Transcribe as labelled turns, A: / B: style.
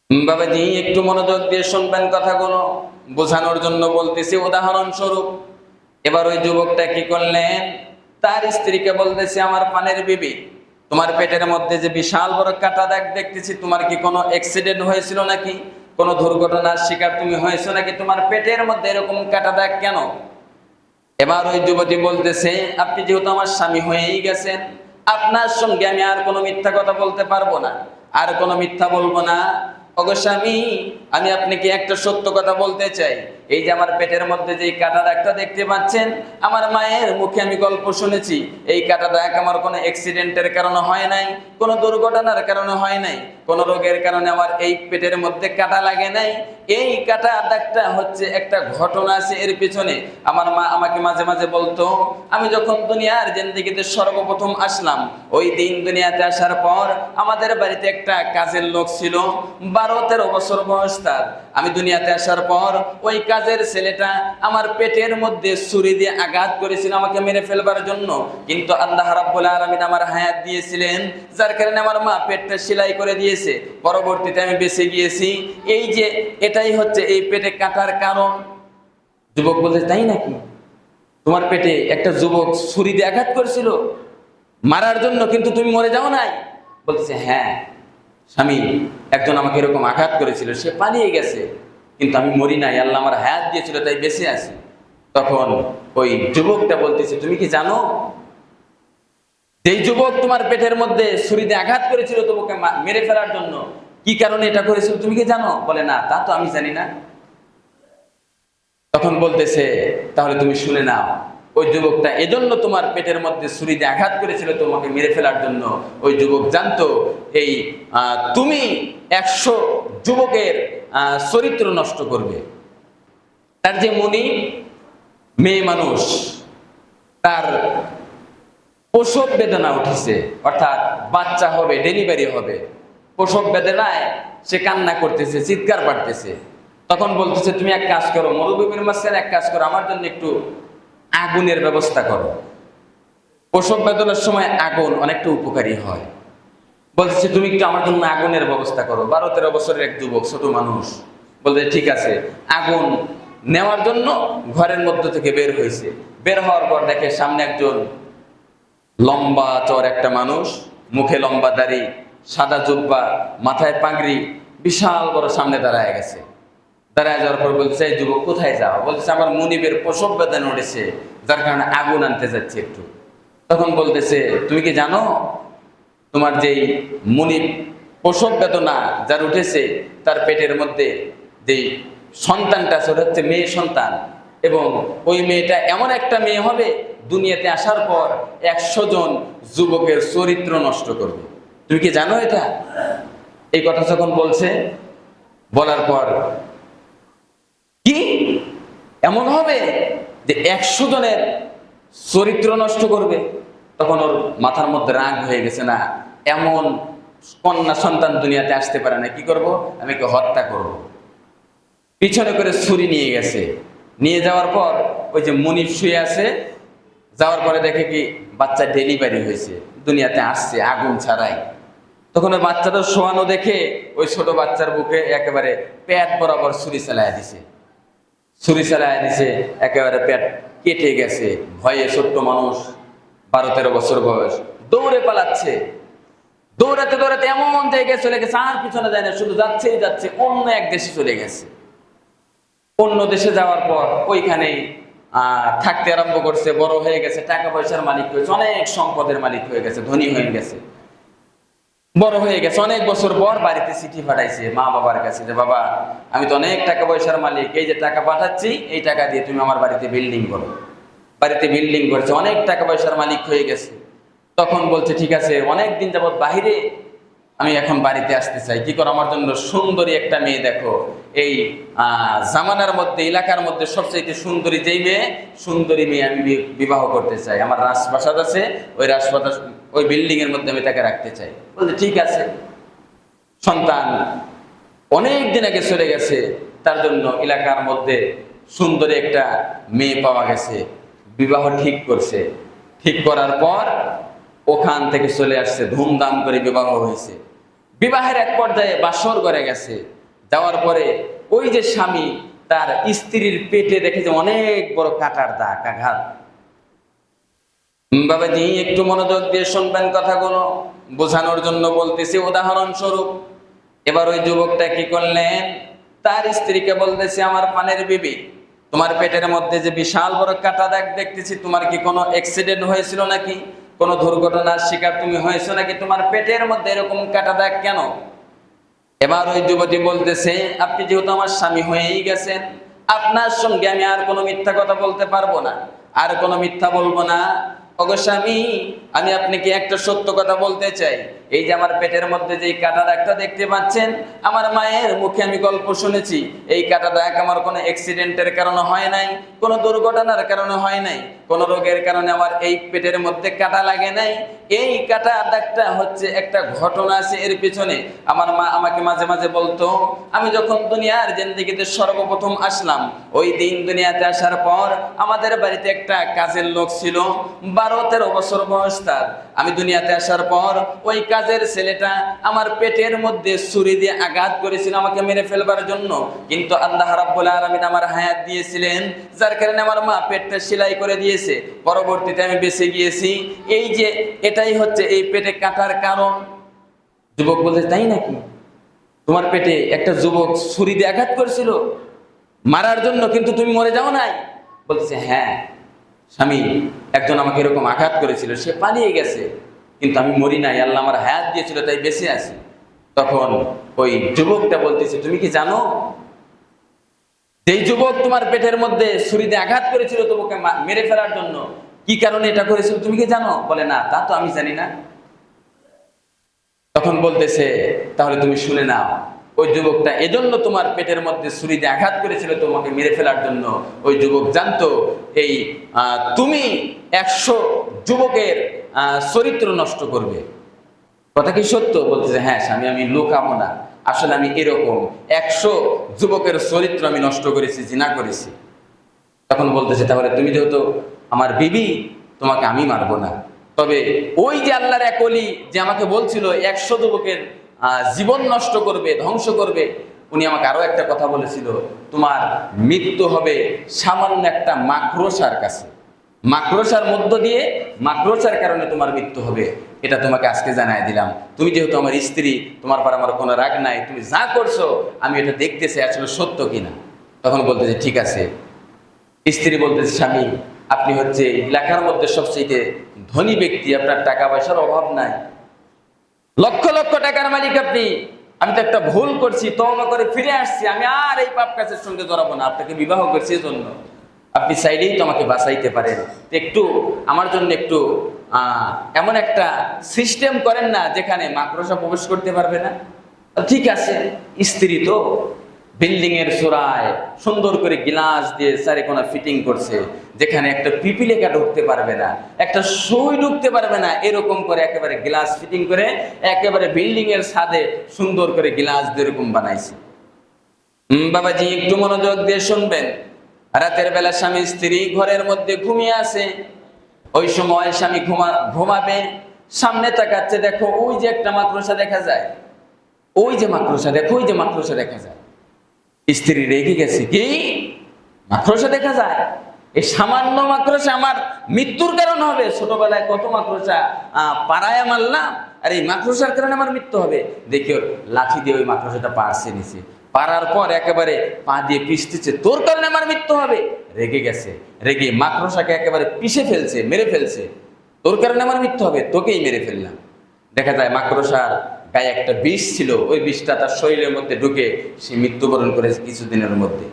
A: বাবাজি একটু মনোযোগ দিয়ে শুনবেন কথাগুলো, বোঝানোর জন্য বলতেছি উদাহরণস্বরূপ। এবার ওই যুবকটা কি করলেন, তার স্ত্রীকে বলতেছে, আমার পানের বিবি, তোমার পেটের মধ্যে যে বিশাল বড় কাটা দাগ দেখতেছি, তোমার কি কোনো অ্যাক্সিডেন্ট হয়েছিল নাকি, কোনো দুর্ঘটনার শিকার তুমি হয়েছো নাকি, তোমার পেটের মধ্যে এরকম কাটা দাগ কেন? এবার ওই যুবতী বলতেছে, আপনি যেহেতু আমার স্বামী হয়েই গেছেন, আপনার সঙ্গে আমি আর কোনো মিথ্যা কথা বলতে পারবো না, আর কোনো মিথ্যা বলবো না। ওগো স্বামী, আমি আপনাকে একটা সত্য কথা বলতে চাই। এই যে আমার পেটের মধ্যে যে কাটা দাগটা দেখতে পাচ্ছেন, আমার মায়ের মুখে আমি গল্প শুনেছি, এই কাটা দাগ আমার কোনো অ্যাক্সিডেন্টের কারণে হয় নাই, কোনো দুর্ঘটনার কারণে হয় নাই, কোনো রোগের কারণে আমার এই পেটের মধ্যে কাটা লাগে নাই। এই কাটা দাগটা হচ্ছে একটা ঘটনা আছে এর পিছনে। আমার মা আমাকে মাঝে মাঝে বলতো, আমি যখন দুনিয়ার জিন্দেগিতে সর্বপ্রথম আসলাম, ওই দিন দুনিয়াতে আসার পর আমাদের বাড়িতে একটা কাজের লোক ছিল, 12-13 বছর বয়স তার। আমি দুনিয়াতে আসার পর ওই কাজের ছেলেটা আমার পেটের মধ্যে ছুরি দিয়ে আঘাত করেছিল আমাকে মেরে ফেলবার জন্য, কিন্তু আল্লাহ রাব্বুল আলামিন আমার হায়াত দিয়েছিলেন, যার কারণে আমার মা পেটটা সেলাই করে দিয়েছে, পরবর্তীতে আমি বেঁচে গিয়েছি। এই যে এটাই হচ্ছে এই পেটে কাটার কারণ। যুবক বলছে, তাই নাকি? তোমার পেটে একটা যুবক ছুরি দিয়ে আঘাত করেছিল মারার জন্য, কিন্তু তুমি মরে যাও নাই? বলতেছে, হ্যাঁ স্বামী, একজন আমাকে এরকম আঘাত করেছিল, সে পালিয়ে গেছে, কিন্তু আমি মরি নাই, আল্লাহ আমার হায়াত দিয়েছিল তাই বেঁচে আছি। তখন ওই যুবকটা বলতেছে, তুমি কি জানো যেই যুবক তোমার পেটের মধ্যে ছুরি দিয়ে আঘাত করেছিল তোমাকে মেরে ফেলার জন্য, কি কারণে এটা করেছিল তুমি কি জানো? বলে, না তা তো আমি জানি না। তখন বলতেছে, তাহলে তুমি শুনে নাও, ওই যুবকটা এজন্য তোমার পেটের মধ্যে ছুরি দিয়ে আঘাত করেছিল তোমাকে মেরে ফেলার জন্য। ওই যুবক জানতো এই তুমি 100 যুবকের চরিত্র নষ্ট করবে। তার যে মুনি মেয়ে মানুষ, তার প্রসব বেদনা উঠেছে, অর্থাৎ বাচ্চা হবে, ডেলিভারি হবে, প্রসব বেদনায় সে কান্না করতেছে, চিৎকার পাড়তেছে। তখন বলতেছে, তুমি এক কাজ করো, মরুভূমির মাঝখানে এক কাজ করো, আমার জন্য একটু আগুনের ব্যবস্থা করো। প্রসব বেদনার সময় আগুন অনেকটা উপকারী হয়। বলতেছে, তুমি একটু আমার জন্য আগুনের ব্যবস্থা করো। 12-13 বছরের এক যুবক, ছোট মানুষ, বলতে ঠিক আছে। আগুন নেওয়ার জন্য ঘরের মধ্য থেকে বের হয়েছে। বের হওয়ার পর দেখে সামনে একজন লম্বা চর একটা মানুষ, মুখে লম্বা দাড়ি, সাদা জুব্বা, মাথায় পাগড়ি, বিশাল বড় সামনে দাঁড়ায় গেছে। দাঁড়ায় যাওয়ার পর বলছে, এই যুবক কোথায় যাও? বলতেছে, আমার মুনিবের প্রসব বেদনা উঠেছে, যার কারণে আগুন আনতে যাচ্ছে একটু। তখন বলতেছে, তুমি কি জানো তোমার যেই মুনিব প্রসব বেদনা যার উঠেছে, তার পেটের মধ্যে যেই সন্তানটা আছে ওটা হচ্ছে মেয়ে সন্তান, এবং ওই মেয়েটা এমন একটা মেয়ে হবে, দুনিয়াতে আসার পর 100 জন যুবকের চরিত্র নষ্ট করবে। তুমি কি জানো এটা? এই কথা যখন বলছে, বলার পর, কি এমন হবে যে 100 জনের চরিত্র নষ্ট করবে? তখন ওর মাথার মধ্যে রাগ হয়ে গেছে, না এমন কন্যা সন্তান দুনিয়াতে আসতে পারে না, কি করব, আমি ওকে হত্যা করব। পিছনে করে ছুরি নিয়ে গেছে। নিয়ে যাওয়ার পর ওই যে মুনিব শুয়ে আছে, যাওয়ার পরে দেখে কি বাচ্চা ডেলিভারি হয়েছে, দুনিয়াতে আসছে আগুন ছাড়াই। তখন ওই বাচ্চাটা শোয়ানো দেখে ওই ছোট বাচ্চার বুকে একেবারে পেট বরাবর ছুরি চালায় দিছে। ছুরি চালায় দিছে, একেবারে পেট কেটে গেছে। ভয়ে ছোট্ট মানুষ, 12-13 বছর বয়স, দৌড়ে পালাচ্ছে। দৌড়াতে দৌড়াতে এমন জায়গায় চলে গেছে, আর পিছনে যায় না, শুধু যাচ্ছেই যাচ্ছে, অন্য এক দেশে চলে গেছে। অন্য দেশে যাওয়ার পর ওইখানে থাকতে আরম্ভ করছে, বড় হয়ে গেছে, টাকা পয়সার মালিক হয়েছে, অনেক সম্পদের মালিক হয়ে গেছে, ধনী হয়ে গেছে, বড় হয়ে গেছে। অনেক বছর পর বাড়িতে চিঠি পাঠাইছে মা বাবার কাছে, যে বাবা, আমি তো অনেক টাকা পয়সার মালিক, এই যে টাকা পাঠাচ্ছি, এই টাকা দিয়ে তুমি আমার বাড়িতে বিল্ডিং করো। বাড়িতে বিল্ডিং করছে, অনেক টাকা পয়সার মালিক হয়ে গেছে। তখন বলছে, ঠিক আছে, অনেক দিন যাবত বাহিরে, আমি এখন বাড়িতে আসতে চাই, কি করো, আমার জন্য সুন্দরী একটা মেয়ে দেখো। এই জামানার মধ্যে, এলাকার মধ্যে সবচেয়ে সুন্দরী যেই মেয়ে, সুন্দরী মেয়ে আমি বিবাহ করতে চাই। আমার রাজপ্রাসাদ আছে, ওই রাজপ্রাসাদ, ওই বিল্ডিং এর মধ্যে আমি তাকে রাখতে চাই। বলছে ঠিক আছে। সন্তান অনেক দিন আগে চলে গেছে, তার জন্য এলাকার মধ্যে সুন্দরী একটা মেয়ে পাওয়া গেছে, বিবাহ ঠিক করছে। ঠিক করার পর ওখান থেকে চলে আসছে, ধুমধাম করে বিবাহ হয়েছে। বিবাহের এক পর্যায়ে বাসর ঘরে গেছে। যাওয়ার পরে ওই যে স্বামী তার স্ত্রীর পেটে দেখে যে অনেক বড় কাটার দাগ, আঘাত। বাবাজি একটু মনোযোগ দিয়ে শুনবেন কথাগুলো, বোঝানোর জন্য বলতেছি উদাহরণস্বরূপ। এবার ওই যুবকটা কি করলেন, তার স্ত্রীকে বলতেছে, আমার পানের বিবি, তোমার পেটের মধ্যে যে বিশাল বড় কাটা দাগ দেখতেছি, তোমার কি কোনো অ্যাক্সিডেন্ট হয়েছিল নাকি, কোনো দুর্ঘটনার শিকার তুমি হয়েছো নাকি, তোমার পেটের মধ্যে এরকম কাটা দাগ কেন? এবার ওই যুবতী বলতেছে, আপনি যেহেতু আমার স্বামী হয়েই গেছেন, আপনার সঙ্গে আমি আর কোনো মিথ্যা কথা বলতে পারবো না, আর কোনো মিথ্যা বলবো না। ওগো স্বামী, আমি আপনাকে একটা সত্য কথা বলতে চাই। এই যে আমার পেটের মধ্যে যে কাটা দাগটা দেখতে পাচ্ছেন, আমার মায়ের মুখে আমি গল্প শুনেছি, এই কাটা দাগ আমার কোনো অ্যাক্সিডেন্টের কারণে হয় নাই, কোনো দুর্ঘটনার কারণে হয় নাই, কোনো রোগের কারণে আমার এই পেটের মধ্যে কাটা লাগে নাই। এই কাটা দাগটা হচ্ছে একটা ঘটনা আছে এর পিছনে। আমার মা আমাকে মাঝে মাঝে বলতো, আমি যখন দুনিয়ার জিন্দেগিতে সর্বপ্রথম আসলাম, ওই দিন দুনিয়াতে আসার পর আমাদের বাড়িতে একটা কাজের লোক ছিল, 12-13 বছর বয়স তার। আমি দুনিয়াতে আসার পর ওই কাজের ছেলেটা আমার পেটের মধ্যে ছুরি দিয়ে আঘাত করেছিল আমাকে মেরে ফেলবার জন্য, কিন্তু আল্লাহ রাব্বুল আলামিন আমার হায়াত দিয়েছিলেন, যার কারণে আমার মা পেটটা সেলাই করে দিয়েছে, পরবর্তীতে আমি বেঁচে গিয়েছি। এই যে এটাই হচ্ছে এই পেটে কাটার কারণ। যুবক বলছে, তাই নাকি? তোমার পেটে একটা যুবক ছুরি দিয়ে আঘাত করেছিল মারার জন্য, কিন্তু তুমি মরে যাও নাই? বলছে, হ্যাঁ স্বামী, একজন আমাকে এরকম আঘাত করেছিল, সে পালিয়ে গেছে, কিন্তু আমি মরি নাই, আল্লাহ আমার হায়াত দিয়েছিল তাই বেঁচে আছি। তখন ওই যুবকটা বলতেছে, তুমি কি জানো যেই যুবক তোমার পেটের মধ্যে ছুরি দিয়ে আঘাত করেছিল তোমাকে মেরে ফেলার জন্য, কি কারণে এটা করেছিল তুমি কি জানো? বলে, না তা তো আমি জানি না। তখন বলতেছে, তাহলে তুমি শুনে নাও, ওই যুবকটা এজন্য তোমার পেটের মধ্যে ছুরি দিয়ে আঘাত করেছিল তোমাকে মেরে ফেলার জন্য। ওই যুবক জানতো এই তুমি 100 যুবকের চরিত্র নষ্ট করবে। কথা কি সত্য? বলতেছে, হ্যাঁ স্বামী, আমি লুকাবো না, আসলে আমি এরকম 100 যুবকের চরিত্র আমি নষ্ট করেছি, জিনা করেছি। তখন বলতেছে, তাহলে তুমি যেহেতু আমার বিবি, তোমাকে আমি মারবো না, তবে ওই যে আল্লাহর এক ওলি যে আমাকে বলছিল 100 যুবকের জীবন নষ্ট করবে, ধ্বংস করবে, উনি আমাকে আরো একটা কথা বলেছিল, তোমার মৃত্যু হবে সামান্য একটা মাকড়সার কাছে, মাকড়সার মধ্য দিয়ে, মাকড়সার কারণে তোমার মৃত্যু হবে। এটা তোমাকে আজকে জানাই দিলাম। তুমি যেহেতু আমার স্ত্রী, তোমার পর আমার কোনো রাগ নাই, তুমি যা করছো আমি এটা দেখতেছি আসলে সত্য কিনা। তখন বলতেছে, ঠিক আছে। স্ত্রী বলতেছে, স্বামী, আপনি হচ্ছে এলাকার মধ্যে সবচেয়ে ধনী ব্যক্তি, আপনার টাকা পয়সার অভাব নাই, লক্ষ লক্ষ টাকার মালিক আপনি। আমি তো একটা ভুল করছি, তওবা করে ফিরে আসছি, আমি আর এই পাপ কাজের সঙ্গে জড়াবো না, আপনাকে বিবাহ করছি এজন্য, আপনি চাইলেই তো আমাকে বাঁচাইতে পারেন, একটু আমার জন্য একটু এমন একটা সিস্টেম করেন না যেখানে মাকড়সা প্রবেশ করতে পারবে না। ঠিক আছে, স্ত্রী তো বিল্ডিং এর চূড়ায় সুন্দর করে গ্লাস দিয়ে চারিকোনা ফিটিং করছে, যেখানে একটা পিপিলিকা ঢুকতে পারবে না, একটা সুই ঢুকতে পারবে না, এরকম করে একেবারে গ্লাস ফিটিং করে একেবারে বিল্ডিং এর ছাদে সুন্দর করে গ্লাস দিয়ে এরকম বানাইছে। বাবাজি একটু মনোযোগ দিয়ে শুনবেন। রাতের বেলা স্বামী স্ত্রী ঘরের মধ্যে ঘুমিয়ে আছে, ওই সময় স্বামী ঘুমাবে, সামনে তাকাচ্ছে, দেখো ওই যে একটা মাকড়সা দেখা যায়, ওই যে মাকড়সা দেখো, ওই যে মাকড়সা দেখা যায়। স্ত্রী রেগে গেছে, কি মাকড়সা দেখা যায়? এই সামান্য মাকড়সা আমার মৃত্যুর কারণ হবে? ছোটবেলায় কত মাকড়সা পাড়ায় মারলাম, আর এই মাকড়সার কারণে আমার মৃত্যু হবে? দেখিও লাঠি দিয়ে ওই মাকড়সাটা পাড়ছে নিচে, পাড়ার পর একেবারে পা দিয়ে পিষতেছে, তোর কারণে আমার মৃত্যু হবে। রেগে গেছে, রেগে মাকড়সাকে একেবারে পিষে ফেলছে, মেরে ফেলছে, তোর কারণে আমার মৃত্যু হবে, তোকেই মেরে ফেললাম। দেখা যায় মাকড়সার গায়ে একটা বিষ ছিল, ওই বিষটা তার শরীরের মধ্যে ঢুকে সে মৃত্যুবরণ করেছে কিছুদিনের মধ্যে।